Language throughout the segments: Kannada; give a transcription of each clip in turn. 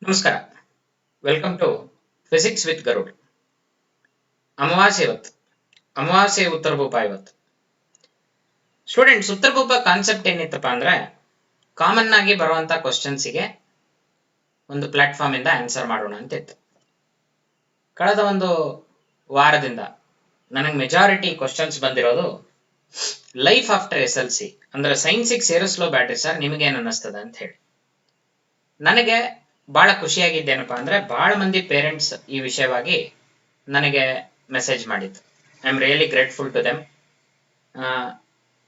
ನಮಸ್ಕಾರ. Welcome to physics with Garud. ಅಮಾವಾಸ್ಯೆ ಇವತ್ತು. ಅಮಾವಾಸ್ಯೆ ಉತ್ತರ ಭೂಪ ಇವತ್ತು. ಸ್ಟೂಡೆಂಟ್ಸ್, ಉತ್ತರ ಭೂಪ ಕಾನ್ಸೆಪ್ಟ್ ಏನಿತ್ತಪ್ಪ ಅಂದ್ರೆ ಕಾಮನ್ ಆಗಿ ಬರುವಂತ ಕ್ವಶನ್ಸ್ಗೆ ಒಂದು ಪ್ಲಾಟ್ಫಾರ್ಮ್ ಇಂದ ಆನ್ಸರ್ ಮಾಡೋಣ ಅಂತ ಇತ್ತು. ಕಳೆದ ಒಂದು ವಾರದಿಂದ ನನಗೆ ಮೆಜಾರಿಟಿ ಕ್ವಶನ್ಸ್ ಬಂದಿರೋದು ಲೈಫ್ ಆಫ್ಟರ್ SLC ಅಂದ್ರೆ ಸೈನ್ಸಿಗೆ ಸೇರಿಸ್ಲೋ ಬ್ಯಾಟ್ರಿ ಸರ್, ನಿಮಗೇನು ಅನ್ನಿಸ್ತದ ಅಂತ ಹೇಳಿ. ನನಗೆ ಬಹಳ ಖುಷಿಯಾಗಿದ್ದೇನಪ್ಪ ಅಂದ್ರೆ ಬಹಳ ಮಂದಿ ಪೇರೆಂಟ್ಸ್ ಈ ವಿಷಯವಾಗಿ ನನಗೆ ಮೆಸೇಜ್ ಮಾಡಿದ್ದು. I am really grateful to them.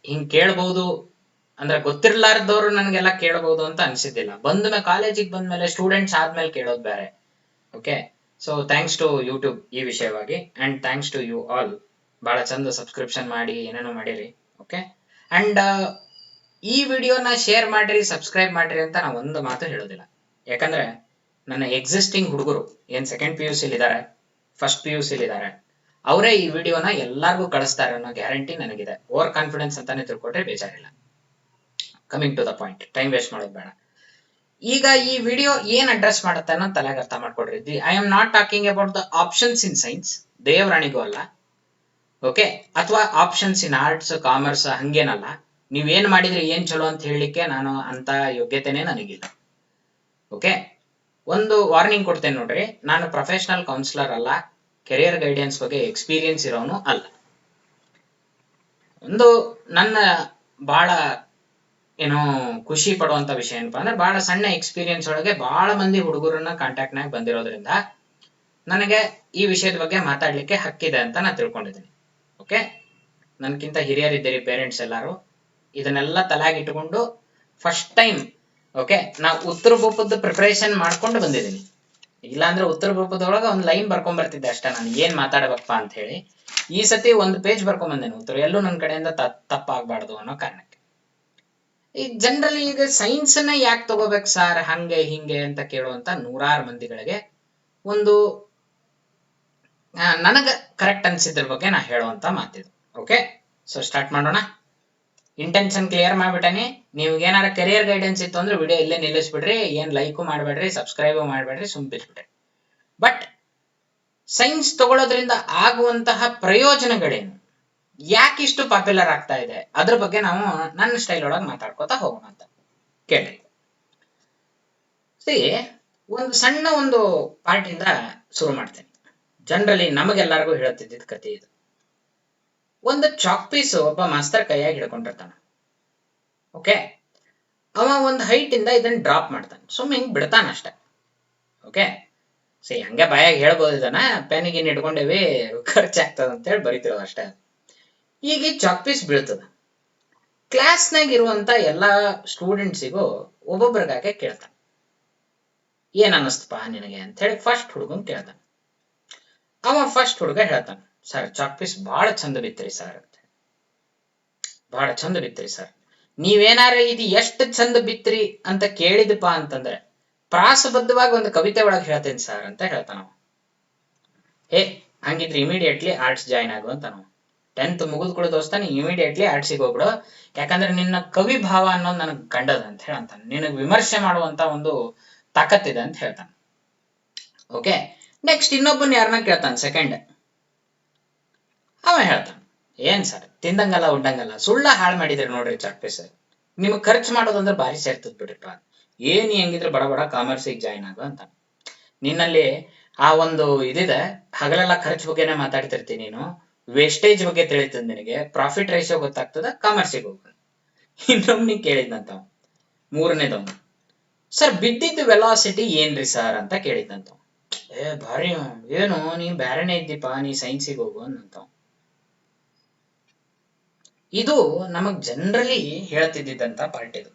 ಹಿಂಗ್ ಕೇಳಬಹುದು ಅಂದ್ರೆ ಗೊತ್ತಿರ್ಲಾರ್ದವ್ರು ನನಗೆಲ್ಲ ಕೇಳಬಹುದು ಅಂತ ಅನ್ಸಿದ್ದಿಲ್ಲ. ಬಂದ ಕಾಲೇಜಿಗೆ ಬಂದ್ಮೇಲೆ ಸ್ಟೂಡೆಂಟ್ಸ್ ಆದ್ಮೇಲೆ ಕೇಳೋದು ಬೇರೆ. Okay, so thanks to YouTube ಈ ವಿಷಯವಾಗಿ, and thanks to you all. ಬಹಳ ಚಂದ ಸಬ್ಸ್ಕ್ರಿಪ್ಷನ್ ಮಾಡಿ ಏನೇನೋ ಮಾಡಿರಿ. ಓಕೆ, ಅಂಡ್ ಈ ವಿಡಿಯೋನ ಶೇರ್ ಮಾಡ್ರಿ, ಸಬ್ಸ್ಕ್ರೈಬ್ ಮಾಡ್ರಿ ಅಂತ ನಾವು ಒಂದು ಮಾತು ಹೇಳೋದಿಲ್ಲ. ಯಾಕಂದ್ರೆ ನನ್ನ ಎಕ್ಸಿಸ್ಟಿಂಗ್ ಹುಡುಗರು ಏನ್ ಸೆಕೆಂಡ್ PUC ಇದ್ದಾರೆ, ಫಸ್ಟ್ PUC ಇದ್ದಾರೆ, ಅವರೇ ಈ ವಿಡಿಯೋನ ಎಲ್ಲಾರ್ಗೂ ಕಳಿಸ್ತಾರೆ ಅನ್ನೋ ಗ್ಯಾರಂಟಿ ನನಗಿದೆ. ಓವರ್ ಕಾನ್ಫಿಡೆನ್ಸ್ ಅಂತಾನೆ ತಿಳ್ಕೊಟ್ರೆ ಬೇಜಾರಿಲ್ಲ. Coming to the point, time waste ಮಾಡೋದು ಬೇಡ. ಈಗ ಈ ವಿಡಿಯೋ ಏನ್ ಅಡ್ರೆಸ್ ಮಾಡುತ್ತೆ ಅನ್ನೋ ತಲೆಗೆ ಅರ್ಥ ಮಾಡ್ಕೊಡ್ರಿ. I am not talking about the options in science, ದೇವರಾಣಿಗೂ ಅಲ್ಲ. ಓಕೆ, ಅಥವಾ ಆಪ್ಷನ್ಸ್ ಇನ್ ಆರ್ಟ್ಸ್ ಕಾಮರ್ಸ್ ಹಂಗೇನಲ್ಲ. ನೀವೇನ್ ಮಾಡಿದ್ರೆ ಏನ್ ಚಲೋ ಅಂತ ಹೇಳಲಿಕ್ಕೆ ನಾನು ಅಂತ ಯೋಗ್ಯತೆನೇ ನನಗಿಲ್ಲ. ಓಕೆ, ಒಂದು ವಾರ್ನಿಂಗ್ ಕೊಡ್ತೇನೆ ನೋಡ್ರಿ, ನಾನು ಪ್ರೊಫೆಷನಲ್ ಕೌನ್ಸಿಲರ್ ಅಲ್ಲ, ಕೆರಿಯರ್ ಗೈಡೆನ್ಸ್ ಬಗ್ಗೆ ಎಕ್ಸ್ಪೀರಿಯನ್ಸ್ ಇರೋನು ಅಲ್ಲ. ಒಂದು ನನ್ನ ಬಹಳ ಏನೋ ಖುಷಿ ಪಡುವಂತ ವಿಷಯ ಏನಪ್ಪಾ ಅಂದ್ರೆ ಬಹಳ ಸಣ್ಣ ಎಕ್ಸ್ಪೀರಿಯನ್ಸ್ ಒಳಗೆ ಬಹಳ ಮಂದಿ ಹುಡುಗರನ್ನ ಕಾಂಟ್ಯಾಕ್ಟ್ ನಾಗ ಬಂದಿರೋದ್ರಿಂದ ನನಗೆ ಈ ವಿಷಯದ ಬಗ್ಗೆ ಮಾತಾಡ್ಲಿಕ್ಕೆ ಹಕ್ಕಿದೆ ಅಂತ ನಾನು ತಿಳ್ಕೊಂಡಿದ್ದೀನಿ. ಓಕೆ, ನನ್ಕಿಂತ ಹಿರಿಯರಿದ್ದೀರಿ ಪೇರೆಂಟ್ಸ್ ಎಲ್ಲಾರು. ಇದನ್ನೆಲ್ಲ ತಲೆಯಾಗಿ ಇಟ್ಟುಕೊಂಡು ಫಸ್ಟ್ ಟೈಮ್ ಓಕೆ ನಾವು ಉತ್ತರ ಭೂಪದ ಪ್ರಿಪರೇಷನ್ ಮಾಡ್ಕೊಂಡು ಬಂದಿದ್ದೀನಿ. ಇಲ್ಲಾಂದ್ರೆ ಉತ್ತರ ಭೂಪದೊಳಗೆ ಒಂದು ಲೈನ್ ಬರ್ಕೊಂಡ್ ಬರ್ತಿದ್ದೆ ಅಷ್ಟೇ, ನಾನು ಏನ್ ಮಾತಾಡಬೇಕಪ್ಪ ಅಂತ ಹೇಳಿ. ಈ ಸತಿ ಒಂದು ಪೇಜ್ ಬರ್ಕೊಂಡ್ ಬಂದೇನೆ ಉತ್ತರ, ಎಲ್ಲೂ ನನ್ನ ಕಡೆಯಿಂದ ತಪ್ಪಾಗಬಾರ್ದು ಅನ್ನೋ ಕಾರಣಕ್ಕೆ. ಈ ಜನರಲಿ ಈಗ ಸೈನ್ಸ್ ನ ಯಾಕೆ ತಗೋಬೇಕು ಸರ್ ಹಂಗೆ ಹಿಂಗೆ ಅಂತ ಕೇಳುವಂತ ನೂರಾರು ಮಂದಿಗಳಿಗೆ ಒಂದು ನನಗ ಕರೆಕ್ಟ್ ಅನ್ಸಿದ್ರ ಬಗ್ಗೆ ನಾ ಹೇಳುವಂತ ಮಾತಿದು. ಓಕೆ, ಸೊ ಸ್ಟಾರ್ಟ್ ಮಾಡೋಣ. ಇಂಟೆನ್ಷನ್ ಕ್ಲಿಯರ್ ಮಾಡ್ಬಿಟ್ಟನಿ. ನಿಮ್ಗೆ ಏನಾರ ಕೆರಿಯರ್ ಗೈಡೆನ್ಸ್ ಇತ್ತು ಅಂದ್ರೆ ವಿಡಿಯೋ ಇಲ್ಲೇ ನಿಲ್ಲಿಸ್ಬಿಡ್ರಿ, ಏನ್ ಲೈಕು ಮಾಡ್ಬೇಡ್ರಿ, ಸಬ್ಸ್ಕ್ರೈಬ್ ಮಾಡ್ಬೇಡ್ರಿ, ಬಿಟ್ಬಿಡ್ರಿ. ಬಟ್ ಸೈನ್ಸ್ ತಗೊಳ್ಳೋದ್ರಿಂದ ಆಗುವಂತಹ ಪ್ರಯೋಜನಗಳೇನು, ಯಾಕೆ ಇಷ್ಟು ಪಾಪ್ಯುಲರ್ ಆಗ್ತಾ ಇದೆ, ಅದ್ರ ಬಗ್ಗೆ ನಾವು ನನ್ನ ಸ್ಟೈಲ್ ಒಳಗೆ ಮಾತಾಡ್ಕೋತಾ ಹೋಗೋಣ ಅಂತ ಕೇಳ್ರಿ. ಒಂದು ಸಣ್ಣ ಒಂದು ಪಾರ್ಟ್ ಇಂದ ಶುರು ಮಾಡ್ತೇನೆ. ಜನರಲಿ ನಮಗೆಲ್ಲರಿಗೂ ಹೇಳ್ತಿದ್ದ ಕತೆ ಇದು. ಒಂದು ಚಾಕ್ ಪೀಸ್ ಒಬ್ಬ ಮಾಸ್ತರ್ ಕೈಯಾಗಿ ಹಿಡ್ಕೊಂಡಿರ್ತಾನ. ಓಕೆ, ಅವ ಒಂದು ಹೈಟ್ ಇಂದ ಇದನ್ನ ಡ್ರಾಪ್ ಮಾಡ್ತಾನೆ, ಸುಮ್ಮನೆ ಹಿಂಗ್ ಬಿಡ್ತಾನ ಅಷ್ಟೆ. ಓಕೆ, ಹಂಗೆ ಬಾಯಾಗಿ ಹೇಳ್ಬೋದು, ಇದನ್ನ ಪೆನ್ನಿಗೆ ಇಟ್ಕೊಂಡೇವಿ ಖರ್ಚಾಗ್ತದ ಅಂತ ಹೇಳಿ ಬರೀತಿರೋದು ಅಷ್ಟೇ. ಈಗ ಈ ಚಾಕ್ ಪೀಸ್ ಬೀಳ್ತದ. ಕ್ಲಾಸ್ನಾಗ ಇರುವಂತ ಎಲ್ಲಾ ಸ್ಟೂಡೆಂಟ್ಸಿಗೂ ಒಬ್ಬೊಬ್ರಿಗಾಗೆ ಕೇಳ್ತಾನೆ, ಏನ್ ಅನ್ನಿಸ್ತಪ್ಪ ನಿನಗೆ ಅಂತ ಹೇಳಿ ಫಸ್ಟ್ ಹುಡುಗನ್ ಕೇಳ್ತಾನೆ. ಅವ ಫಸ್ಟ್ ಹುಡುಗ ಹೇಳ್ತಾನ, ಸರ್ ಚಾಕ್ ಪೀಸ್ ಬಹಳ ಚಂದ ಬಿತ್ರಿ ಸರ್ ಅಂತ. ಬಹಳ ಚಂದ ಬಿತ್ರಿ ಸರ್, ನೀವೇನಾರ ಇದು ಎಷ್ಟು ಚಂದ ಬಿತ್ರಿ ಅಂತ ಕೇಳಿದಪ್ಪ ಅಂತಂದ್ರೆ ಪ್ರಾಸಬದ್ಧವಾಗಿ ಒಂದು ಕವಿತೆ ಒಳಗೆ ಹೇಳ್ತೇನೆ ಸರ್ ಅಂತ ಹೇಳ್ತಾನ. ಹಂಗಿದ್ರೆ ಇಮಿಡಿಯೇಟ್ಲಿ ಆರ್ಟ್ಸ್ ಜಾಯಿನ್ ಆಗುವಂತ ನಾವು 10th ಮುಗಿದ್ ದೋಸ್ತ ನೀ ಇಮಿಡಿಯೇಟ್ಲಿ ಆರ್ಟ್ಸಿಗೆ ಹೋಗ್ಬಿಡು, ಯಾಕಂದ್ರೆ ನಿನ್ನ ಕವಿ ಭಾವ ಅನ್ನೋದು ನನಗ್ ಕಂಡದ ಅಂತ ಹೇಳಂತಾನೆ. ನಿನಗ್ ವಿಮರ್ಶೆ ಮಾಡುವಂತ ಒಂದು ತಾಕತ್ತಿದೆ ಅಂತ ಹೇಳ್ತಾನೆ. ಓಕೆ, ನೆಕ್ಸ್ಟ್ ಇನ್ನೊಬ್ಬನ್ ಯಾರನ್ನ ಕೇಳ್ತಾನೆ, ಸೆಕೆಂಡ್. ಅವ ಹೇಳ್ತಾನ, ಏನ್ ಸರ್ ತಿಂದಂಗಲ್ಲ ಉಂಡಂಗಲ್ಲ, ಸುಳ್ಳ ಹಾಳು ಮಾಡಿದ್ರಿ ನೋಡ್ರಿ ಚಾಕ್ ಪೀಸ್, ನಿಮಗ್ ಖರ್ಚು ಮಾಡೋದಂದ್ರೆ ಭಾರಿ ಸೇರ್ತದ ಬಿಡ್ರಿಪ್ಪ, ಏನ್ ಹೆಂಗಿದ್ರೆ ಬಡ ಬಡ ಕಾಮರ್ಸಿಗೆ ಜಾಯಿನ್ ಆಗು ಅಂತ. ನಿನ್ನಲ್ಲಿ ಆ ಒಂದು ಇದಿದೆ, ಹಗಲೆಲ್ಲ ಖರ್ಚು ಬಗ್ಗೆನೇ ಮಾತಾಡ್ತಿರ್ತೀನಿ ನೀನು, ವೇಸ್ಟೇಜ್ ಬಗ್ಗೆ ತಿಳಿತದ ನಿನಗೆ, ಪ್ರಾಫಿಟ್ ರೇಷಿಯೋ ಗೊತ್ತಾಗ್ತದ, ಕಾಮರ್ಸಿಗೆ ಹೋಗ. ಇನ್ನೊಮ್ಮೆ ಕೇಳಿದ್ನಂತ ಮೂರನೇದವನು, ಸರ್ ಬಿದ್ದಿದ್ದು ವೆಲಾಸಿಟಿ ಏನ್ರಿ ಸರ್ ಅಂತ ಕೇಳಿದ್ನಂತ. ಭಾರಿ, ಏನು ನೀ ಬ್ಯಾರೆನೇ ಇದ್ದೀಪಾ, ನೀ ಸೈನ್ಸಿಗೆ ಹೋಗು ಅನ್ನಂತ. ಇದು ನಮಗ್ ಜನರಲಿ ಹೇಳ್ತಿದ್ದಂತ ಪಾರ್ಟ್ ಇದು.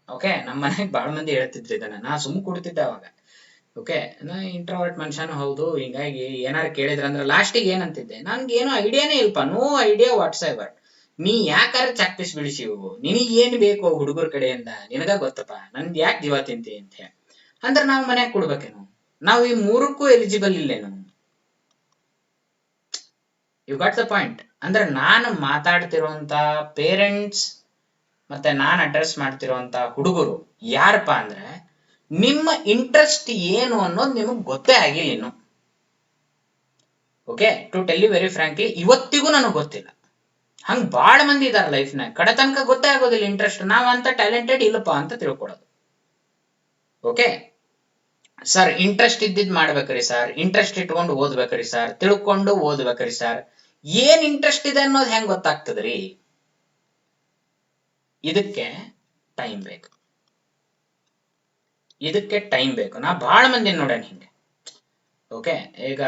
ಓಕೆ, ನಮ್ಮ ಮನೆಗೆ ಬಹಳ ಮಂದಿ ಹೇಳ್ತಿದ್ರು ಇದನ್ನ, ನಾ ಸುಮ್ ಕೊಡ್ತಿದ್ದೆ ಅವಾಗ. ಓಕೆ, ನಾ ಇಂಟ್ರೋವರ್ಟ್ ಮನುಷ್ಯನು ಹೌದು, ಹಿಂಗಾಗಿ ಏನಾರ ಕೇಳಿದ್ರಂದ್ರೆ ಲಾಸ್ಟಿಗೆ ಏನಂತಿದ್ದೆ, ನನ್ಗೆ ಏನೋ ಐಡಿಯಾನೇ ಇಲ್ಪ, ನೋ ಐಡಿಯಾ ವಾಟ್ಸ್ ಎವರ್, ನೀ ಯಾಕಾರ ಚಾಕ್ ಪೀಸ್ ಬಿಡಿಸಿವು, ನಿನಗ್ ಏನ್ ಬೇಕು ಹುಡುಗರ ಕಡೆಯಿಂದ ನಿನಗ ಗೊತ್ತಪ್ಪ, ನನ್ಗೆ ಯಾಕೆ ಜೀವ ತಿಂತಿ ಅಂತ ಹೇಳಿ. ಅಂದ್ರೆ ನಾವು ಮನ್ಯಾಗ ಕೊಡ್ಬೇಕೇನು, ನಾವು ಈ ಮೂರಕ್ಕೂ ಎಲಿಜಿಬಲ್ ಇಲ್ಲೇನು? You got the point. ಅಂದ್ರೆ ನಾನು ಮಾತಾಡ್ತಿರುವಂತ ಪೇರೆಂಟ್ಸ್ ಮತ್ತೆ ನಾನು ಅಡ್ರೆಸ್ ಮಾಡ್ತಿರುವಂತ ಹುಡುಗರು ಯಾರಪ್ಪ ಅಂದ್ರೆ ನಿಮ್ಮ ಇಂಟ್ರೆಸ್ಟ್ ಏನು ಅನ್ನೋದು ನಿಮಗೆ ಗೊತ್ತೇ ಆಗಿಲ್ಲ ಇನ್ನು. Okay, to tell you very frankly, ಇವತ್ತಿಗೂ ನನಗೆ ಗೊತ್ತಿಲ್ಲ. ಹಂಗ ಬಾಳ ಮಂದಿ ಇದಾರೆ ಲೈಫ್ನಾಗ, ಕಡೆ ತನಕ ಗೊತ್ತೇ ಆಗೋದಿಲ್ಲ ಇಂಟ್ರೆಸ್ಟ್. ನಾವ್ ಅಂತ ಟ್ಯಾಲೆಂಟೆಡ್ ಇಲ್ಲಪ್ಪ ಅಂತ ತಿಳ್ಕೊಳ್ಳೋದು. ಓಕೆ ಸರ್, ಇಂಟ್ರೆಸ್ಟ್ ಇದ್ದಿದ್ ಮಾಡ್ಬೇಕ್ರಿ ಸರ್, ಇಂಟ್ರೆಸ್ಟ್ ಇಟ್ಕೊಂಡು ಓದ್ಬೇಕ್ರಿ ಸರ್, ತಿಳ್ಕೊಂಡು ಓದ್ಬೇಕ್ರಿ ಸರ್. ಏನ್ ಇಂಟ್ರೆಸ್ಟ್ ಇದೆ ಅನ್ನೋದು ಹೆಂಗ್ ಗೊತ್ತಾಗ್ತದ್ರಿ? ಇದಕ್ಕೆ ಟೈಮ್ ಬೇಕು, ಇದಕ್ಕೆ ಟೈಮ್ ಬೇಕು. ನಾ ಬಹಳ ಮಂದಿ ನೋಡೇನ್ ಹಿಂಗೆ. ಓಕೆ, ಈಗ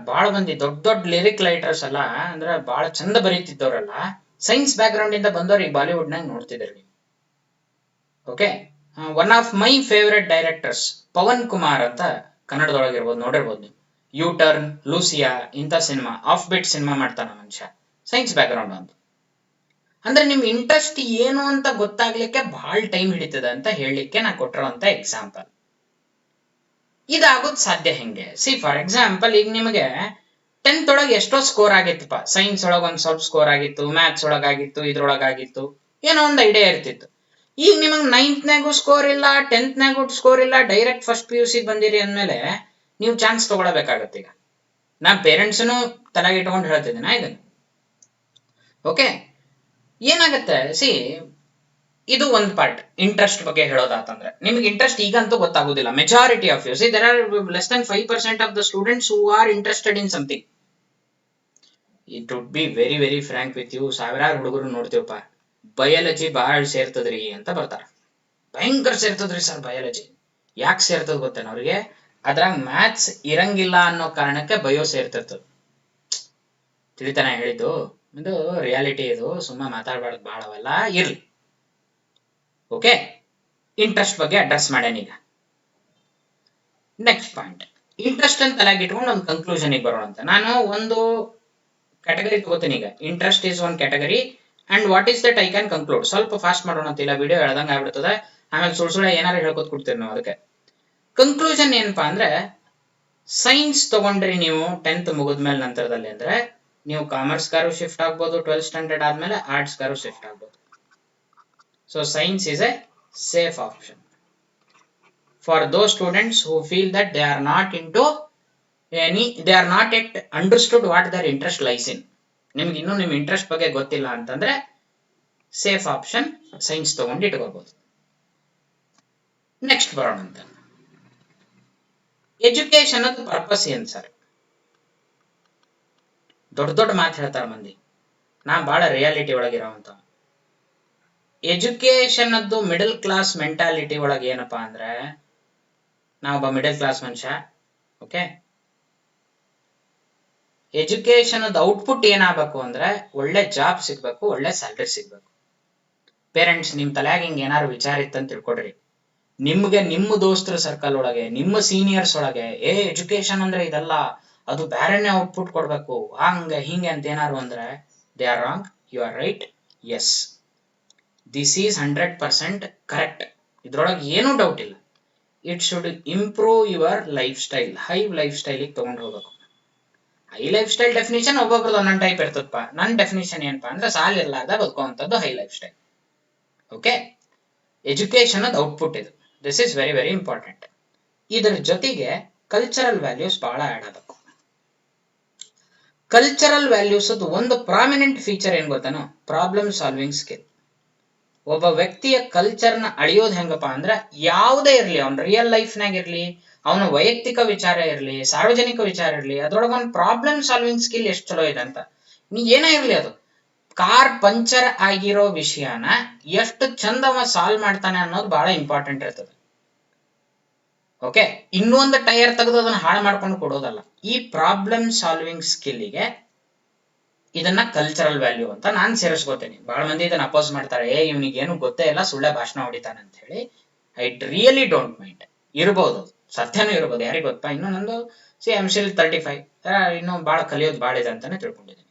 ಬಹಳ ಮಂದಿ ದೊಡ್ಡ ದೊಡ್ಡ ಲಿರಿಕ್ ರೈಟರ್ಸ್ ಅಲ್ಲ, ಅಂದ್ರೆ ಬಹಳ ಚಂದ ಬರೀತಿದ್ದವ್ರಲ್ಲ, ಸೈನ್ಸ್ ಬ್ಯಾಕ್ ಗ್ರೌಂಡ್ ಇಂದ ಬಂದವ್ರು ಈಗ ಬಾಲಿವುಡ್ ನಾಗ ನೋಡ್ತಿದ್ರಿ. Okay, one of my favourite directors Pavan Kumar ಅಂತ ಕನ್ನಡದೊಳಗಿರ್ಬೋದು, ನೋಡಿರ್ಬೋದು ನೀವು. ಯೂ ಟರ್ನ್, ಲೂಸಿಯಾ ಇಂಥ ಸಿನಿಮಾ, ಆಫ್ ಬಿಟ್ ಸಿನಿಮಾ ಮಾಡ್ತಾನ ಮನುಷ್ಯ, ಸೈನ್ಸ್ ಬ್ಯಾಕ್ ಗ್ರೌಂಡ್ ಅಂತ. ಅಂದ್ರೆ ನಿಮ್ ಇಂಟ್ರೆಸ್ಟ್ ಏನು ಅಂತ ಗೊತ್ತಾಗ್ಲಿಕ್ಕೆ ಬಹಳ ಟೈಮ್ ಹಿಡಿತದೆ ಅಂತ ಹೇಳಲಿಕ್ಕೆ ನಾ ಕೊಟ್ಟಿರೋಂತ ಎಕ್ಸಾಂಪಲ್. ಇದಾಗೋದ್ ಸಾಧ್ಯ ಹೆಂಗೆ? ಸಿ ಫಾರ್ ಎಕ್ಸಾಂಪಲ್, ಈಗ ನಿಮಗೆ 10th ಒಳಗೆ ಎಷ್ಟೋ ಸ್ಕೋರ್ ಆಗಿತ್ತಪ್ಪ, ಸೈನ್ಸ್ ಒಳಗೆ ಒಂದ್ ಸ್ವಲ್ಪ ಸ್ಕೋರ್ ಆಗಿತ್ತು, ಮ್ಯಾಥ್ಸ್ ಒಳಗಾಗಿತ್ತು, ಇದ್ರೊಳಗಾಗಿತ್ತು, ಏನೋ ಒಂದು ಐಡಿಯಾ ಇರ್ತಿತ್ತು. ಈಗ ನಿಮಗ್ 9th ಸ್ಕೋರ್ ಇಲ್ಲ, 10th ಸ್ಕೋರ್ ಇಲ್ಲ, ಡೈರೆಕ್ಟ್ ಫಸ್ಟ್ PUC ಬಂದಿರಿ ಅಂದ್ಮೇಲೆ ನೀವು ಚಾನ್ಸ್ ತಗೊಳ್ಬೇಕಾಗತ್ತೆ. ಈಗ ನಾ ಪೇರೆಂಟ್ಸ್ನು ತಲೆಗೆ ಇಟ್ಕೊಂಡು ಹೇಳ್ತಿದ್ದೀನಿ ಇದನ್ನು. ಓಕೆ, ಏನಾಗತ್ತೆ ಸಿ, ಇದು ಒಂದು ಪಾರ್ಟ್ ಇಂಟ್ರೆಸ್ಟ್ ಬಗ್ಗೆ ಹೇಳೋದಾತಂದ್ರೆ, ನಿಮ್ಗೆ ಇಂಟ್ರೆಸ್ಟ್ ಈಗಂತೂ ಗೊತ್ತಾಗೋದಿಲ್ಲ. Majority of you see there are less than 5% of the students who are interested in something. It would be very very frank with you, ಸಾವಿರಾರು ಹುಡುಗರು ನೋಡ್ತೀವಪ್ಪ, ಬಯಾಲಜಿ ಬಹಳ ಸೇರ್ತದ್ರಿ ಅಂತ ಬರ್ತಾರ. ಭಯಂಕರ ಸೇರ್ತದ್ರಿ ಸರ್ ಬಯಾಲಜಿ. ಯಾಕೆ ಸೇರ್ತದ ಗೊತ್ತೇನ ಅವ್ರಿಗೆ? ಅದ್ರಾಗ ಮ್ಯಾಥ್ಸ್ ಇರಂಗಿಲ್ಲ ಅನ್ನೋ ಕಾರಣಕ್ಕೆ ಬಯೋ ಸೇರ್ತಿರ್ತದ. ತಿಳಿತಾನ ಹೇಳಿದ್ದು? ಇದು ರಿಯಾಲಿಟಿ, ಇದು ಸುಮ್ಮ ಮಾತಾಡ್ಬಾರ್ದು ಬಹಳ ಅವೆಲ್ಲ ಇರ್ಲಿ. ಓಕೆ, ಇಂಟ್ರೆಸ್ಟ್ ಬಗ್ಗೆ ಅಡ್ರೆಸ್ ಮಾಡ್ಯಾನೀಗ. ನೆಕ್ಸ್ಟ್ ಪಾಯಿಂಟ್, ಇಂಟ್ರೆಸ್ಟ್ ಅಂತ ತಲೆಗೆ ಇಟ್ಕೊಂಡು ಒಂದು ಕನ್ಕ್ಲೂಷನ್ ಬರೋಣ ಅಂತ. ನಾನು ಒಂದು ಕ್ಯಾಟಗರಿ ತಗೋತೀನಿ ಈಗ. Interest is one category and what is that I can conclude. ಸ್ವಲ್ಪ ಫಾಸ್ಟ್ ಮಾಡೋಣ ಅಂತಿಲ್ಲ, ವಿಡಿಯೋ ಹೇಳ್ದಂಗೆ ಆಗ್ಬಿಡ್ತದೆ, ಆಮೇಲೆ ಸುಳ್ಳು ಏನಾರು ಹೇಳ್ಕೊತ್ ಕೊಡ್ತೀವಿ ನಾವು. ಅದಕ್ಕೆ ಕನ್ಕ್ಲೂಷನ್ ಏನಪ್ಪಾ ಅಂದ್ರೆ, ಸೈನ್ಸ್ ತಗೊಂಡ್ರಿ ನೀವು 10th ಮುಗಿದ್ಮೇಲೆ ನಂತರದಲ್ಲಿ ಅಂದ್ರೆ, ನೀವು ಕಾಮರ್ಸ್ ಗಾರು ಶಿಫ್ಟ್ ಆಗ್ಬೋದು, 12th ಸ್ಟ್ಯಾಂಡರ್ಡ್ ಆದ್ಮೇಲೆ ಆರ್ಟ್ಸ್ ಗಾರು ಶಿಫ್ಟ್ ಆಗ್ಬೋದು. So science is a safe option for those students who feel that they are not yet understood what their interest lies in. ನಿಮ್ಗೆ ಇನ್ನೂ ನಿಮ್ ಇಂಟ್ರೆಸ್ಟ್ ಬಗ್ಗೆ ಗೊತ್ತಿಲ್ಲ ಅಂತಂದ್ರೆ ಸೇಫ್ ಆಪ್ಷನ್ ಸೈನ್ಸ್ ತಗೊಂಡು ಇಟ್ಕೋಬಹುದು. ನೆಕ್ಸ್ಟ್ ಬರೋಣ ಅಂತ, ಎಜುಕೇಶನ್ ಅದು ಪರ್ಪಸ್ ಏನ್ ಸರ್? ದೊಡ್ಡ ದೊಡ್ಡ ಮಾತು ಹೇಳ್ತಾರ ಮಂದಿ, ನಾ ಬಹಳ ರಿಯಾಲಿಟಿ ಒಳಗಿರೋಂತ. ಎಜುಕೇಶನ್ ಅದ್ದು ಮಿಡಲ್ ಕ್ಲಾಸ್ ಮೆಂಟಾಲಿಟಿ ಒಳಗೆ ಏನಪ್ಪಾ ಅಂದ್ರೆ, ನಾವೊಬ್ಬ ಮಿಡಲ್ ಕ್ಲಾಸ್ ಮನುಷ್ಯ. ಓಕೆ, ಎಜುಕೇಶನ್ ಔಟ್ಪುಟ್ ಏನಾಗಬೇಕು ಅಂದ್ರೆ, ಒಳ್ಳೆ ಜಾಬ್ ಸಿಗ್ಬೇಕು, ಒಳ್ಳೆ ಸ್ಯಾಲ್ರಿ ಸಿಗ್ಬೇಕು. ಪೇರೆಂಟ್ಸ್ ನಿಮ್ ತಲೆಯಾಗ ಹಿಂಗ್ ಏನಾರು ವಿಚಾರ ಇತ್ತಂತ ತಿಳ್ಕೊಡ್ರಿ, ನಿಮ್ಗೆ ನಿಮ್ಮ ದೋಸ್ತರ ಸರ್ಕಲ್ ಒಳಗೆ, ನಿಮ್ಮ ಸೀನಿಯರ್ಸ್ ಒಳಗೆ ಎಜುಕೇಶನ್ ಅಂದ್ರೆ ಇದಲ್ಲ, ಅದು ಬೇರೆನೆ ಔಟ್ಪುಟ್ ಕೊಡ್ಬೇಕು, ಹಂಗೆ ಹಿಂಗೆ ಅಂತ ಏನಾರು ಅಂದ್ರೆ, they are wrong. You are right. Yes, this is 100% correct. ಇದ್ರೊಳಗೆ ಏನೂ ಡೌಟ್ ಇಲ್ಲ. It should improve your life style, high life ಸ್ಟೈಲಿಗೆ ತಗೊಂಡು ಹೋಗ್ಬೇಕು. ಹೈ ಲೈಫ್ ಸ್ಟೈಲ್ ಡೆಫಿನೇಷನ್ ಒಬ್ಬೊಬ್ರದ್ದು ಒಂದೊಂದು ಟೈಪ್ ಇರ್ತದಪ್ಪ. ನನ್ನ ಡೆಫಿನೇಷನ್ ಏನಪ್ಪಾ ಅಂದ್ರೆ, ಸಾಲ ಇರ್ಲಾರ್ದ ಬದುಕುವಂಥದ್ದು high life style. Okay, education ಅದು ಔಟ್ಪುಟ್ ಇದು. This is very very important. ಇದರ ಜೊತೆಗೆ ಕಲ್ಚರಲ್ ವ್ಯಾಲ್ಯೂಸ್ ಬಹಳ ಆಡ್ ಆಗಬೇಕು. ಕಲ್ಚರಲ್ ವ್ಯಾಲ್ಯೂಸ್ ಅದು ಒಂದು ಪ್ರಾಮಿನೆಂಟ್ ಫೀಚರ್ ಏನ್ ಗೊತ್ತಾನೋ, ಪ್ರಾಬ್ಲಮ್ ಸಾಲ್ವಿಂಗ್ ಸ್ಕಿಲ್. ಒಬ್ಬ ವ್ಯಕ್ತಿಯ ಕಲ್ಚರ್ನ ಅಳಿಯೋದು ಹೆಂಗಪ್ಪ ಅಂದ್ರೆ, ಯಾವುದೇ ಇರ್ಲಿ, ಅವ್ನ ರಿಯಲ್ ಲೈಫ್ನಾಗ ಇರ್ಲಿ, ಅವನ ವೈಯಕ್ತಿಕ ವಿಚಾರ ಇರ್ಲಿ, ಸಾರ್ವಜನಿಕ ವಿಚಾರ ಇರ್ಲಿ, ಅದ್ರೊಳಗೆ ಒಂದು ಪ್ರಾಬ್ಲಮ್ ಸಾಲ್ವಿಂಗ್ ಸ್ಕಿಲ್ ಎಷ್ಟು ಚಲೋ ಇದೆ ಅಂತ. ನೀ ಏನೇ ಇರ್ಲಿ, ಅದು ಕಾರ್ ಪಂಚರ್ ಆಗಿರೋ ವಿಷಯನ ಎಷ್ಟು ಚಂದ ಅವ ಸಾಲ್ವ್ ಮಾಡ್ತಾನೆ ಅನ್ನೋದು ಬಹಳ ಇಂಪಾರ್ಟೆಂಟ್ ಇರ್ತದೆ. ಓಕೆ, ಇನ್ನೊಂದು ಟೈರ್ ತೆಗೆದು ಅದನ್ನ ಹಾಳು ಮಾಡ್ಕೊಂಡು ಕೊಡೋದಲ್ಲ. ಈ ಪ್ರಾಬ್ಲಮ್ ಸಾಲ್ವಿಂಗ್ ಸ್ಕಿಲ್ಗೆ ಇದನ್ನ ಕಲ್ಚರಲ್ ವ್ಯಾಲ್ಯೂ ಅಂತ ನಾನು ಸೇರಿಸ್ಕೋತೀನಿ. ಬಹಳ ಮಂದಿ ಇದನ್ನ ಅಪೋಸ್ ಮಾಡ್ತಾರೆ, ಇವನಿಗೆ ಏನು ಗೊತ್ತೇ ಇಲ್ಲ, ಸುಳ್ಳೆ ಭಾಷಣ ಹೊಡಿತಾನೆ ಅಂತ ಹೇಳಿ. I really don't mind. ಇರ್ಬೋದು, ಸತ್ಯನೂ ಇರ್ಬೋದು, ಯಾರಿಗೆ ಗೊತ್ತಾ. ಇನ್ನು ನಂದು I'm still 35, ಇನ್ನು ಬಹಳ ಕಲಿಯೋದು ಬಹಳ ಇದೆ ಅಂತಾನೆ ತಿಳ್ಕೊಂಡಿದ್ದೀನಿ.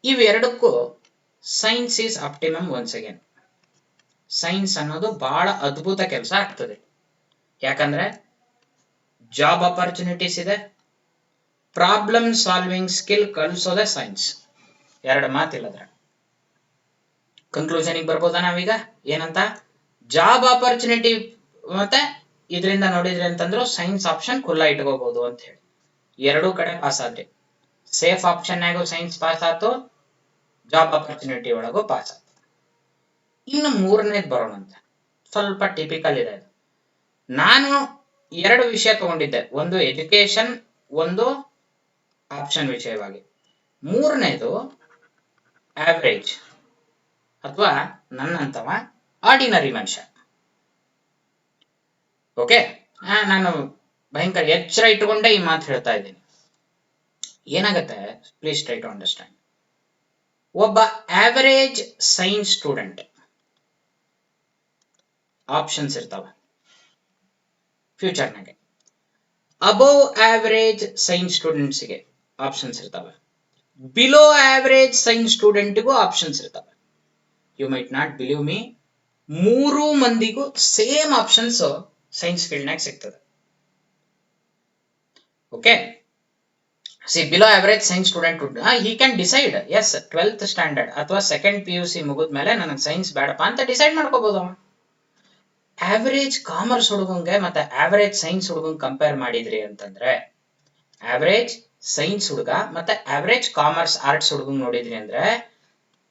ಇವೆರಡಕ್ಕೂ science is optimum. Once again, science ಅನ್ನೋದು ಬಹಳ ಅದ್ಭುತ ಕೆಲಸ ಆಗ್ತದೆ. ಯಾಕಂದ್ರೆ ಜಾಬ್ ಆಪರ್ಚುನಿಟೀಸ್ ಇದೆ, ಪ್ರಾಬ್ಲಮ್ ಸಾಲ್ವಿಂಗ್ ಸ್ಕಿಲ್ ಕಲಿಸೋದೇ ಸೈನ್ಸ್. ಎರಡು ಮಾತಿಲ್ಲದ್ರ. ಕನ್ಕ್ಲೂಷನ್ ಬರ್ಬೋದಾ ನಾವೀಗ? ಏನಂತ? ಜಾಬ್ ಆಪರ್ಚುನಿಟಿ ಮತ್ತೆ ಇದರಿಂದ ನೋಡಿದ್ರಿ ಅಂತಂದ್ರು ಸೈನ್ಸ್ ಆಪ್ಷನ್ ಖುಲ್ಲಾ ಇಟ್ಕೋಬಹುದು ಅಂತ ಹೇಳಿ. ಎರಡೂ ಕಡೆ ಪಾಸ್ ಆದ್ರಿ. ಸೇಫ್ ಆಪ್ಷನ್ ಆಗು ಸೈನ್ಸ್ ಪಾಸ್ ಆಯ್ತು, ಜಾಬ್ ಆಪರ್ಚುನಿಟಿ ಒಳಗೂ ಪಾಸ್ ಆಯ್ತು. ಇನ್ನು ಮೂರನೇದ್ ಬರೋಣಂತೆ, ಸ್ವಲ್ಪ ಟಿಪಿಕಲ್ ಇದೆ. ನಾನು ಎರಡು ವಿಷಯ ತಗೊಂಡಿದ್ದೆ, ಒಂದು ಎಜುಕೇಶನ್, ಒಂದು ಆಪ್ಷನ್ ವಿಷಯವಾಗಿ. ಮೂರನೇದು ಆವರೇಜ್ ಅಥವಾ ನನ್ನಂತವ ಆರ್ಡಿನರಿ ಮನುಷ್ಯ. ಓಕೆ, ನಾನು ಭಯಂಕರ ಎಚ್ಚರ ಇಟ್ಟುಕೊಂಡೇ ಈ ಮಾತು ಹೇಳ್ತಾ ಇದ್ದೀನಿ. ಏನಾಗತ್ತೆ, ಪ್ಲೀಸ್ ಟ್ರೈ ಟು ಅಂಡರ್ಸ್ಟ್ಯಾಂಡ್. ಒಬ್ಬ ಆವರೇಜ್ ಸೈನ್ಸ್ ಸ್ಟೂಡೆಂಟ್ ಆಪ್ಷನ್ಸ್ ಇರ್ತಾವ ಫ್ಯೂಚರ್ನಾಗೆ. ಅಬೋವ್ ಆವರೇಜ್ ಸೈನ್ಸ್ ಸ್ಟೂಡೆಂಟ್ಸ್ಗೆ ಆಪ್ಷನ್ಸ್ ಇರ್ತಾವೆ, ಬಿಲೋ ಆವರೇಜ್ ಸೈನ್ಸ್ ಸ್ಟೂಡೆಂಟ್ಗೂ ಆಪ್ಷನ್ಸ್ ಇರ್ತಾವೆ. You might not believe me, ಮೂರು ಮಂದಿಗೂ ಸೇಮ್ ಆಪ್ಷನ್ಸ್ ಸೈನ್ಸ್ ಫೀಲ್ಡ್ನಾಗ ಸಿಗ್ತದೆ. Okay, see below average science student he can decide, as 12th standard ಅಥವಾ ಸೆಕೆಂಡ್ PUC ಮುಗಿದ್ಮೇಲೆ ನನಗೆ ಸೈನ್ಸ್ ಬೇಡಪ್ಪ ಅಂತ ಡಿಸೈಡ್ ಮಾಡ್ಕೋಬಹುದು ಅವ. ಆವರೇಜ್ ಕಾಮರ್ಸ್ ಹುಡುಗಂಗೆ ಮತ್ತೆ ಆವರೇಜ್ ಸೈನ್ಸ್ ಹುಡುಗಂಗೆ ಕಂಪೇರ್ ಮಾಡಿದ್ರಿ ಅಂತಂದ್ರೆ, ಆವರೇಜ್ ಸೈನ್ಸ್ ಹುಡುಗ ಮತ್ತೆ ಆವರೇಜ್ ಕಾಮರ್ಸ್ ಆರ್ಟ್ಸ್ ಹುಡುಗಂಗೆ ನೋಡಿದ್ರಿ ಅಂದ್ರೆ,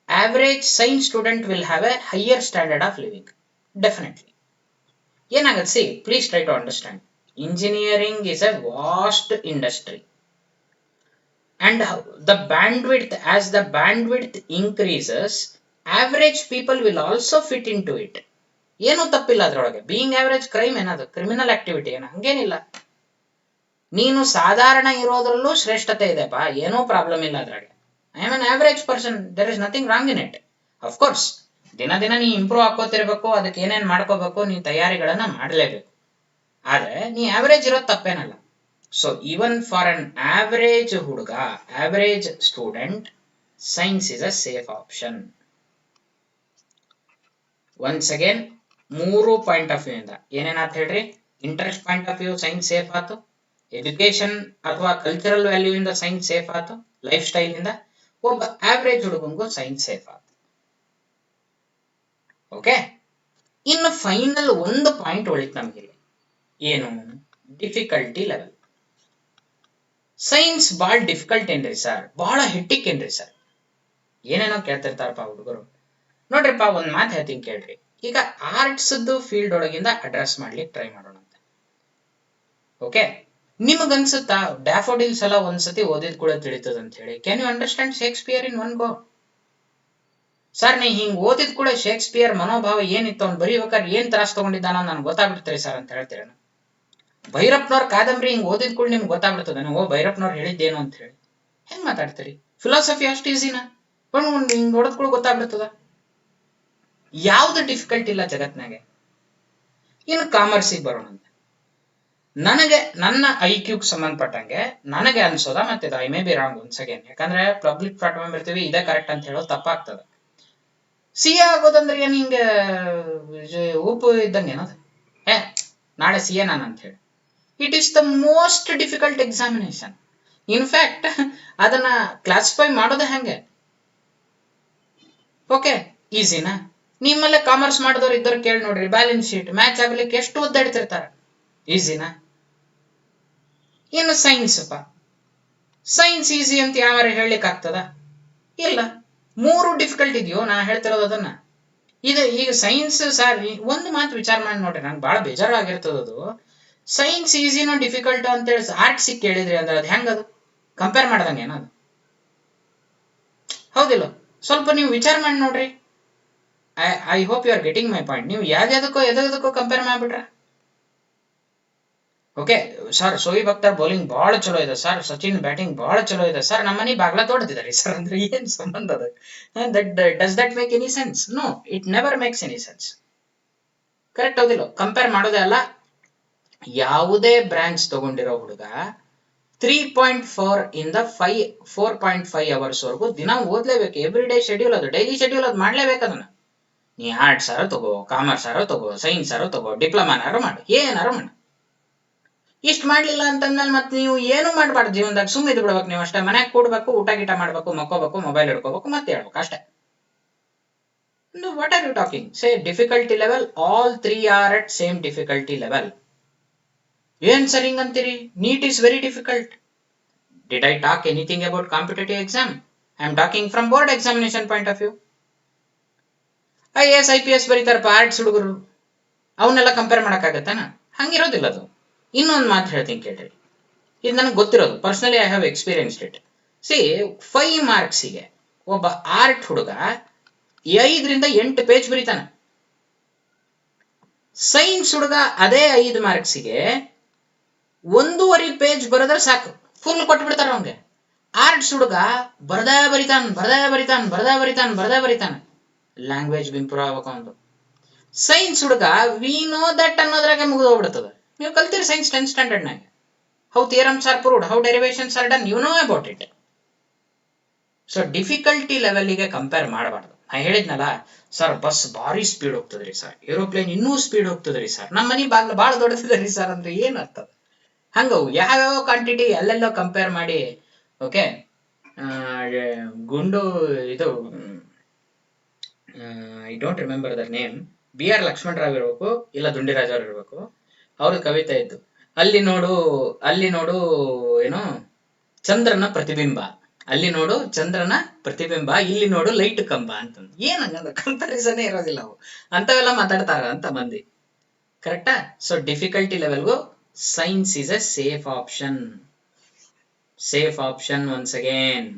average science student will have a higher standard of living definitely. ಏನಾಗತ್ತೆ, see please try to understand. Engineering is a vast industry and the bandwidth, as the bandwidth increases, average people will also fit into it. ಏನು ತಪ್ಪಿಲ್ಲ ಅದ್ರೊಳಗೆ. ಬೀಯಿಂಗ್ ಆವರೇಜ್ ಕ್ರೈಮ್ ಏನದು, ಕ್ರಿಮಿನಲ್ ಆಕ್ಟಿವಿಟಿ ಏನು, ಹಂಗೇನಿಲ್ಲ. ನೀನು ಸಾಧಾರಣ ಇರೋದ್ರಲ್ಲೂ ಶ್ರೇಷ್ಠತೆ ಇದೆಪ್ಪ, ಏನೋ ಪ್ರಾಬ್ಲಮ್ ಇಲ್ಲ ಅದ್ರಾಗೆ. I am an average person, there is nothing wrong in it. Of course ದಿನ ದಿನ ನೀ ಇಂಪ್ರೂವ್ ಹಾಕೋತಿರ್ಬೇಕು, ಅದಕ್ಕೆ ಏನೇನ್ ಮಾಡ್ಕೋಬೇಕು, ನೀ ತಯಾರಿಗಳನ್ನ ಮಾಡಲೇಬೇಕು. ಆದ್ರೆ ನೀ ಆವರೇಜ್ ಇರೋದು ತಪ್ಪೇನಲ್ಲ. So even for an average ಹುಡುಗ, average student, science is a safe option. Once again, ಮೂರು ಪಾಯಿಂಟ್ ಆಫ್ ವ್ಯೂ ಇಂದ ಏನೇನಾತ್ ಹೇಳ್ರಿ, interest point of view science safe ಆಯ್ತು, ಎಜುಕೇಶನ್ ಅಥವಾ ಕಲ್ಚರಲ್ ವ್ಯಾಲ್ಯೂ ಇಂದ ಸೈನ್ಸ್ ಸೇಫ್ ಆಯ್ತು, ಲೈಫ್ ಸ್ಟೈಲ್ ಇಂದ ಒಬ್ಬ ಆವರೇಜ್ ಹುಡುಗಂಗೂ ಸೈನ್ಸ್ ಸೇಫ್ ಆಯ್ತು. ಓಕೆ, ಇನ್ನು ಫೈನಲ್ ಒಂದು ಪಾಯಿಂಟ್ ಉಳಿತು ನಮ್ಗೆ, ಏನು, ಡಿಫಿಕಲ್ಟಿ ಲೆವೆಲ್. ಸೈನ್ಸ್ ಬಾಳ ಡಿಫಿಕಲ್ಟ್ ಏನ್ರಿ ಸರ್, ಬಹಳ ಹೆಟ್ಟಿಕ್ ಏನ್ರಿ ಸರ್, ಏನೇನೋ ಕೇಳ್ತಿರ್ತಾರಪ್ಪ ಹುಡುಗರು. ನೋಡ್ರಿಪ್ಪ, ಒಂದ್ ಮಾತು ಹೇಳ್ತೀನಿ ಕೇಳ್ರಿ. ಈಗ ಆರ್ಟ್ಸ್ ಫೀಲ್ಡ್ ಒಳಗಿಂದ ಅಡ್ರೆಸ್ ಮಾಡ್ಲಿಕ್ಕೆ ಟ್ರೈ ಮಾಡೋಣ ಅಂತ. ಓಕೆ, ನಿಮಗನ್ಸುತ್ತಾ ಡ್ಯಾಫೋಡಿಲ್ಸ್ ಎಲ್ಲ ಒಂದ್ಸತಿ ಓದಿದ್ ಕೂಡ ತಿಳಿತದ ಅಂತ ಹೇಳಿ? Can you understand Shakespeare in one go? Sir ನೀ ಹಿಂಗ್ ಓದಿದ್ ಕೂಡ ಶೇಕ್ಸ್ಪಿಯರ್ ಮನೋಭಾವ ಏನಿತ್ತು, ಅವ್ನು ಬರೀಬೇಕಾದ್ರೆ ಏನ್ ತ್ರಾಸ್ ತಗೊಂಡಿದ್ದಾನೋ ನನ್ಗೆ ಗೊತ್ತಾಗ್ಬಿಡ್ತೀರಿ ಸರ್ ಅಂತ ಹೇಳ್ತೀರ. ಭೈರಪ್ಪನವ್ರ ಕಾದಂಬರಿ ಹಿಂಗ್ ಓದಿದ್ ಕೂಡ ನಿಮ್ಗೆ ಗೊತ್ತಾಗ್ಬಿಡ್ತದ, ಓ ಭೈರಪ್ಪನವ್ರು ಹೇಳಿದ್ದೇನು ಅಂತ ಹೇಳಿ. ಹೆಂಗ್ ಮಾತಾಡ್ತೀರಿ? ಫಿಲಾಸಫಿ ಅಷ್ಟು ಈಸಿನಾ? ಹಿಂಗ್ ನೋಡೋದ್ ಕೂಡ ಗೊತ್ತಾಗ್ಬಿಡ್ತದ. ಯಾವ್ದು ಡಿಫಿಕಲ್ಟ್ ಇಲ್ಲ ಜಗತ್ನಾಗೆ. ಇನ್ನು ಕಾಮರ್ಸಿಗೆ ಬರೋಣ. ನನಗೆ ನನ್ನ IQಗೆ ಸಂಬಂಧಪಟ್ಟಂಗೆ ನನಗೆ ಅನ್ಸೋದ, ಮತ್ತೆ I may be wrong once again, ಯಾಕಂದ್ರೆ ಪಬ್ಲಿಕ್ ಪ್ಲಾಟ್ಫಾರ್ಮ್ ಇರ್ತೀವಿ, ಇದೇ ಕರೆಕ್ಟ್ ಅಂತ ಹೇಳೋದು ತಪ್ಪಾಗ್ತದೆ. CA ಆಗೋದಂದ್ರೆ ಏನ್ ಹಿಂಗ ಉಪ್ಪು ಇದ್ದಂಗೆ ಏನದು, ನಾಳೆ CA ನಾನು ಅಂತ ಹೇಳಿ. It is the most difficult examination. In fact ಅದನ್ನ ಕ್ಲಾಸಿಫೈ ಮಾಡೋದೇ ಹೆಂಗೆ? ಓಕೆ, ಈಸಿನಾ? ನಿಮ್ಮಲ್ಲೇ ಕಾಮರ್ಸ್ ಮಾಡಿದವ್ರು ಇದ್ದವ್ರು ಕೇಳಿ ನೋಡ್ರಿ, ಬ್ಯಾಲೆನ್ಸ್ ಶೀಟ್ ಮ್ಯಾಚ್ ಆಗ್ಲಿಕ್ಕೆ ಎಷ್ಟು ಒದ್ದಾಡ್ತಿರ್ತಾರ. ಈಸಿನಾ? ಇನ್ನು ಸೈನ್ಸ್ ಅಪ್ಪ, ಸೈನ್ಸ್ ಈಸಿ ಅಂತ ಯಾರು ಹೇಳಲಿಕ್ಕೆ ಆಗ್ತದ? ಇಲ್ಲ. ಮೂರು ಡಿಫಿಕಲ್ಟ್ ಇದೆಯೋ ನಾ ಹೇಳ್ತಿರೋದು ಅದನ್ನ. ಇದು ಈಗ ಸೈನ್ಸ್ ಸರ್, ಒಂದು ಮಾತು ವಿಚಾರ ಮಾಡಿ ನೋಡ್ರಿ, ನಂಗೆ ಬಹಳ ಬೇಜಾರಾಗಿರ್ತದದು. ಸೈನ್ಸ್ ಈಸಿನೋ ಡಿಫಿಕಲ್ಟ್ ಅಂತೇಳಿ ಆರ್ಟ್ಸ್ ಕೇಳಿದ್ರಿ ಅಂದ್ರೆ ಅದು ಹೆಂಗದು ಕಂಪೇರ್ ಮಾಡ್ದಂಗೆ ಏನದು? ಹೌದಿಲ್ಲ? ಸ್ವಲ್ಪ ನೀವು ವಿಚಾರ ಮಾಡಿ ನೋಡ್ರಿ. I hope you are getting my point. ನೀವು ಯಾವ್ದಕ್ಕೋ ಕಂಪೇರ್ ಮಾಡ್ಬಿಟ್ರ. Okay sir, Shoaib Akhtar bowling ಬಹಳ ಚಲೋ ಇದೆ ಸರ್, ಸಚಿನ್ ಬ್ಯಾಟಿಂಗ್ ಬಹಳ ಚಲೋ ಇದೆ ಸರ್, ನಮ್ಮನೆ ಬಾಗ್ಲ ತೋಡ್ತಿದಾರೆ ಸರ್ ಅಂದ್ರೆ ಏನ್ ಸಂಬಂಧ ಅದ? Does that make any sense? No, it never makes any sense. Correct ಹೌದಿಲ್ಲ? ಕಂಪೇರ್ ಮಾಡೋದೇ ಅಲ್ಲ. ಯಾವುದೇ ಬ್ರಾಂಚ್ ತಗೊಂಡಿರೋ ಹುಡುಗ 3.4 ಇಂದ 4.5 ಅವರ್ಸ್ ವರೆಗೂ ದಿನ ಓದ್ಲೇಬೇಕು. ಎವ್ರಿ ಡೇ ಶೆಡ್ಯೂಲ್, ಅದು ಡೈಲಿ ಶೆಡ್ಯೂಲ್, ಅದು ಮಾಡ್ಲೇಬೇಕು ಅದನ್ನ. ನೀ ಆರ್ಟ್ಸ್ ಆರೋ ತಗೋ, ಕಾಮರ್ಸ್ ಆರೋ ತಗೋ, ಸೈನ್ಸ್ ಆರೋ ತಗೋ, ಡಿಪ್ಲೊಮಾನಾರು ಮಾಡು, ಏನಾರು ಮಾಡು. ಇಷ್ಟ ಮಾಡ್ಲಿಲ್ಲ ಅಂತಂದ್ಮೇಲೆ ಮತ್ತೆ ನೀವು ಏನು ಮಾಡ್ಬಾರ್ದು ಜೀವನದಾಗ, ಸುಮ್ಮನೆ ಇದ್ ಬಿಡ್ಬೇಕು. ನೀವು ಅಷ್ಟೇ ಮನ್ಯಾಗ ಕೂಡ್ಬೇಕು, ಊಟ ಗೀಟ ಮಾಡ್ಬೇಕು, ಮಕ್ಕೋಬೇಕು, ಮೊಬೈಲ್ ಹಿಡ್ಕೋಬೇಕು, ಮತ್ತೆ ಹೇಳ್ಬೇಕು ಅಷ್ಟೇ. What are you talking? Say difficulty level, all 3 are at same difficulty level. ಏನ್ ಸರ್ ಹಿಂಗಂತೀರಿ, NEET is very difficult. Did I talk anything about competitive exam? I am talking from board examination point of view. IAS IPS ಬರೀತಾರಪ್ಪ ಆರ್ಟ್ಸ್ ಹುಡುಗರು, ಅವನ್ನೆಲ್ಲ ಕಂಪೇರ್ ಮಾಡಕ್ಕಾಗತ್ತಾನ? ಹಂಗಿರೋದಿಲ್ಲ ಅದು. ಇನ್ನೊಂದು ಮಾತು ಹೇಳ್ತೀನಿ ಕೇಳ್ರಿ, ಇದು ನನಗೆ ಗೊತ್ತಿರೋದು, personally I have experienced it. C 5 ಮಾರ್ಕ್ಸಿಗೆ ಒಬ್ಬ ಆರ್ಟ್ ಹುಡುಗ 5ರಿಂದ 8 ಪೇಜ್ ಬರೀತಾನೆ. ಸೈನ್ಸ್ ಹುಡುಗ ಅದೇ 5 ಮಾರ್ಕ್ಸಿಗೆ 1.5 ಪೇಜ್ ಬರೆದ್ರೆ ಸಾಕು, ಫುಲ್ ಕೊಟ್ಬಿಡ್ತಾರ ಅವನ್ಗೆ. ಆರ್ಟ್ಸ್ ಹುಡುಗ ಬರ್ದೇ ಬರಿತಾನ. ಲ್ಯಾಂಗ್ವೇಜ್ ಇಂಪ್ರೂವ್ ಆಗ್ಬೇಕು ಒಂದು. ಸೈನ್ಸ್ ಹುಡುಗ ವಿ ನೋ ದಟ್ ಅನ್ನೋದ್ರಾಗೆ ಮುಗಿದೋಗ್ಬಿಡ್ತದೆ. ನೀವು ಕಲ್ತೀರಿ ಸೈನ್ಸ್ 10th ಸ್ಟ್ಯಾಂಡರ್ಡ್ನಾಗ. How theorems are proved, how derivations are done, you know about it. So difficulty ಲೆವೆಲ್ಗೆ ಕಂಪೇರ್ ಮಾಡಬಾರ್ದು. ನಾ ಹೇಳಿದ್ನಲ್ಲ ಸರ್, ಬಸ್ ಭಾರಿ ಸ್ಪೀಡ್ ಹೋಗ್ತದ್ರಿ ಸರ್, ಏರೋಪ್ಲೇನ್ ಇನ್ನೂ ಸ್ಪೀಡ್ ಹೋಗ್ತದ್ರಿ ಸರ್, ನಮ್ಮ ಮನಿ ಬಾಗ್ಲ ಭಾಳ ದೊಡ್ಡದಿದ್ರಿ ಸರ್ ಅಂದ್ರೆ ಏನ್ ಅರ್ಥ? ಹಂಗ ಯಾವ್ಯಾವ ಕ್ವಾಂಟಿಟಿ ಎಲ್ಲೆಲ್ಲೋ ಕಂಪೇರ್ ಮಾಡಿ, ಓಕೆ, ಗುಂಡು ಇದು I don't remember their name, BR Lakshmanrao ಇರ್ಬೇಕು ಇಲ್ಲ ದುಂಡಿರಾಜ್ ಅವ್ರು ಇರ್ಬೇಕು, ಅವ್ರ ಕವಿತೆ ಇತ್ತು, ಅಲ್ಲಿ ನೋಡು ಏನೋ ಚಂದ್ರನ ಪ್ರತಿಬಿಂಬ, ಅಲ್ಲಿ ನೋಡು ಚಂದ್ರನ ಪ್ರತಿಬಿಂಬ, ಇಲ್ಲಿ ನೋಡು ಲೈಟ್ ಕಂಬ ಅಂತಂದು. ಏನಂಗ ಕಂಪ್ಯಾರಿಸನ್ ಇರೋದಿಲ್ಲ ಅವು, ಅಂತವೆಲ್ಲ ಮಾತಾಡ್ತಾರ ಅಂತ ಮಂದಿ. ಕರೆಕ್ಟಾ? ಸೊ ಡಿಫಿಕಲ್ಟಿ ಲೆವೆಲ್ಗೂ science is a safe option once again.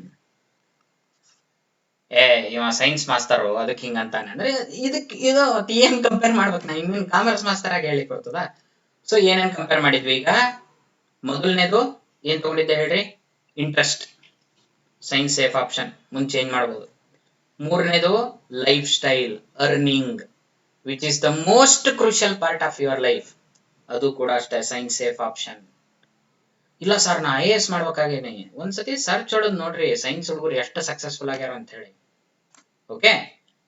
ಇವ ಸೈನ್ಸ್ ಮಾಸ್ತರು ಅದಕ್ಕೆ ಹಿಂಗ ಅಂತಾನೆ ಅಂದ್ರೆ ಇದು ಏನ್ ಕಂಪೇರ್ ಮಾಡ್ಬೇಕು? ನಾ ಇನ್ನೇನ್ ಕಾಮರ್ಸ್ ಮಾಸ್ತರ್ ಆಗಿ ಹೇಳಿ ಕೊಡ್ತದ? ಸೊ ಏನೇನ್ ಕಂಪೇರ್ ಮಾಡಿದ್ವಿ ಈಗ? ಮೊದಲನೇದು ಏನ್ ತಗೊಂಡಿದ್ದೆ ಹೇಳ್ರಿ? ಇಂಟ್ರೆಸ್ಟ್, ಸೈನ್ಸ್ ಸೇಫ್ ಆಪ್ಷನ್, ಮುಂದೆ ಚೇಂಜ್ ಮಾಡಬಹುದು. ಮೂರನೇದು life style, earning, which is the most crucial part of your life, ಅದು ಕೂಡ ಅಷ್ಟೇ ಸೈನ್ಸ್ ಸೇಫ್ ಆಪ್ಷನ್. ಇಲ್ಲ ಸರ್ ನಾ IAS ಮಾಡ್ಬೇಕಾಗೇನೆ, ಒಂದ್ಸತಿ ಸರ್ಚ್ ಹೊಡೋದ್ ನೋಡ್ರಿ ಸೈನ್ಸ್ ಹುಡುಗರು ಎಷ್ಟು ಸಕ್ಸಸ್ಫುಲ್ ಆಗ್ಯಾರ ಅಂತ ಹೇಳಿ. ಓಕೆ,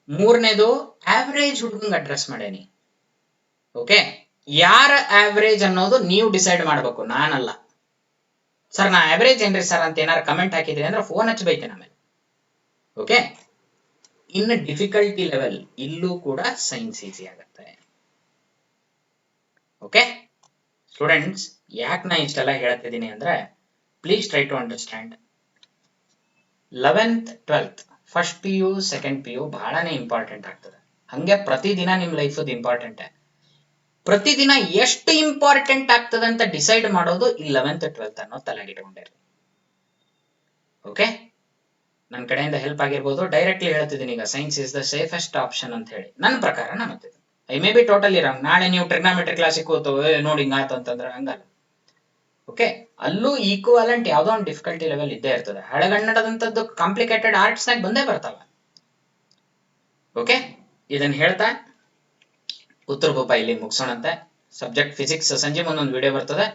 ಮೂರನೇದು ಆವರೇಜ್ ಹುಡುಗಂಗ್ ಅಡ್ರೆಸ್ ಮಾಡೇನಿ. ಓಕೆ, ಯಾರ ಆವರೇಜ್ ಅನ್ನೋದು ನೀವು ಡಿಸೈಡ್ ಮಾಡ್ಬೇಕು, ನಾನಲ್ಲ. ಸರ್ ನಾ ಆವರೇಜ್ ಏನ್ರಿ ಸರ್ ಅಂತ ಏನಾರು ಕಮೆಂಟ್ ಹಾಕಿದ್ರಿ ಅಂದ್ರೆ ಫೋನ್ ಹಚ್ಚಿ ಬೈತೇನೆ ಆಮೇಲೆ. ಓಕೆ, ಇನ್ನು ಡಿಫಿಕಲ್ಟಿ ಲೆವೆಲ್ ಇಲ್ಲೂ ಕೂಡ ಸೈನ್ಸ್ ಈಸಿ ಆಗುತ್ತೆ. ಓಕೆ ಸ್ಟೂಡೆಂಟ್ಸ್, ಯಾಕೆ ನಾ ಇಷ್ಟೆಲ್ಲ ಹೇಳ್ತಿದ್ದೀನಿ ಅಂದ್ರೆ, please try to understand. 11th 12th first PU second PU ಬಹಳನೇ ಇಂಪಾರ್ಟೆಂಟ್ ಆಗ್ತದೆ. ಹಂಗೆ ಪ್ರತಿದಿನ ನಿಮ್ ಲೈಫ್ ಇಂಪಾರ್ಟೆಂಟ್. ಪ್ರತಿದಿನ ಎಷ್ಟು ಇಂಪಾರ್ಟೆಂಟ್ ಆಗ್ತದೆ ಅಂತ ಡಿಸೈಡ್ ಮಾಡೋದು 11th 12th ಅನ್ನೋ ತಲೆಗಿಟ್ಕೊಂಡಿರಿ. ಓಕೆ, ನನ್ನ ಕಡೆಯಿಂದ ಹೆಲ್ಪ್ ಆಗಿರ್ಬೋದು. ಡೈರೆಕ್ಟ್ಲಿ ಹೇಳ್ತಿದ್ದೀನಿ, ಈಗ science is the safest option ಅಂತ ಹೇಳಿ ನನ್ನ ಪ್ರಕಾರ. ನಾನು I may be totally wrong. ನಾಳೆ ನೀವು ಟ್ರಿಗ್ನಾಮೆಟ್ರಿ ಕ್ಲಾಸಿಗೆ ಕೂತು ನೋಡಿ ಹಿಂಗಾತು ಅಂತಂದ್ರೆ ಹಂಗಲ್ಲ. ಓಕೆ, ಅಲ್ಲೂ ಈಕ್ವಾಲೆಂಟ್ ಯಾವ್ದೋ ಒಂದು ಡಿಫಿಕಲ್ಟಿ ಲೆವೆಲ್ ಇದ್ದೇ ಇರ್ತದೆ. ಹಳೆಗನ್ನಡದಂತದ್ದು ಕಾಂಪ್ಲಿಕೇಟೆಡ್ ಆರ್ಟ್ಸ್ ನಾಗ ಬಂದೇ ಬರ್ತಾವ. ಓಕೆ, ಇದನ್ನ ಹೇಳ್ತಾ ಉತ್ತರ ರೂಪ ಇಲ್ಲಿ ಮುಗಿಸೋಣಂತೆ. ಸಬ್ಜೆಕ್ಟ್ ಫಿಸಿಕ್ಸ್ ಸಂಜೆ ಮುಂದೊಂದು ವಿಡಿಯೋ ಬರ್ತದೆ.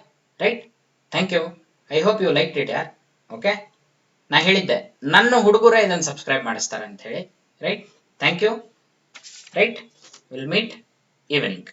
Right, thank you. I hope you like it ಯಾರ್. ಓಕೆ, ನಾ ಹೇಳಿದ್ದೆ ನನ್ನ ಹುಡುಗರೇ ಇದನ್ನು ಸಬ್ಸ್ಕ್ರೈಬ್ ಮಾಡಿಸ್ತಾರೆ ಅಂತ ಹೇಳಿ. Right, thank you. Right, will meet evening.